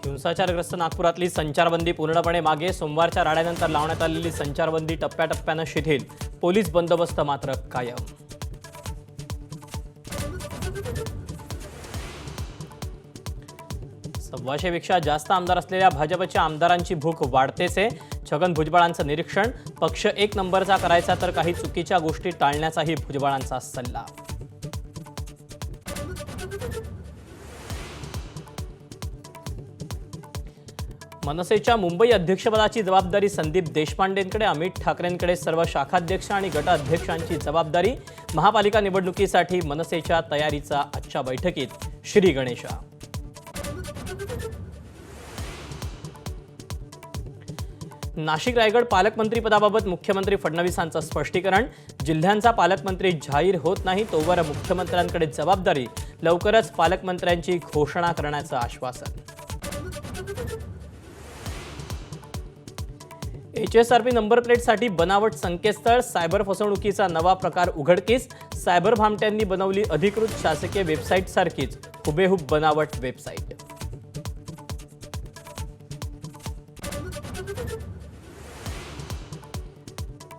हिंसाचारग्रस्त नागपुरातली संचारबंदी पूर्णपणे मागे. सोमवारच्या राड्यानंतर लावण्यात आलेली संचारबंदी टप्प्याटप्प्याने शिथिल. पोलीस बंदोबस्त मात्र कायम. सव्वाशेपेक्षा जास्त आमदार असलेल्या भाजपच्या आमदारांची भूक वाढतेच आहे. छगन भुजबळांचं निरीक्षण. पक्ष एक नंबरचा करायचा तर काही चुकीच्या गोष्टी टाळण्याचाही भुजबळांचा सल्ला. मनसेच्या मुंबई अध्यक्षपदाची जबाबदारी संदीप देशपांडेंकडे. अमित ठाकरेंकडे सर्व शाखाध्यक्ष आणि गट अध्यक्षांची जबाबदारी. महापालिका निवडणुकीसाठी मनसेच्या तयारीचा आजच्या बैठकीत श्री गणेशा. नाशिक रायगड पालकमंत्रीपदाबाबत मुख्यमंत्री फडणवीसांचं स्पष्टीकरण. जिल्ह्यांचा पालकमंत्री जाहीर होत नाही तोवर मुख्यमंत्र्यांकडे जबाबदारी. लवकरच पालकमंत्र्यांची घोषणा करण्याचं आश्वासन. HSRP नंबर प्लेटसाठी बनावट संकेतस्थळ. सायबर फसवणुकीचा नवा प्रकार उघडकीस. सायबर भामट्यांनी बनवली अधिकृत शासकीय वेबसाईट सारखीच हुबेहूब बनावट वेबसाईट.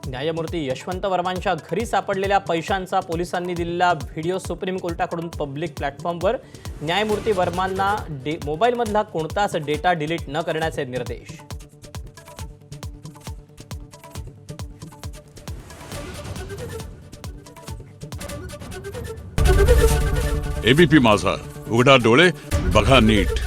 न्यायमूर्ती यशवंत वर्मांच्या घरी सापडलेल्या पैशांचा पोलिसांनी दिलेला व्हिडिओ सुप्रीम कोर्टाकडून पब्लिक प्लॅटफॉर्मवर. न्यायमूर्ती वर्मांना मोबाईलमधला कोणताच डेटा डिलीट न करण्याचे निर्देश. ABP माझा, उघडा डोळे बघा नीट.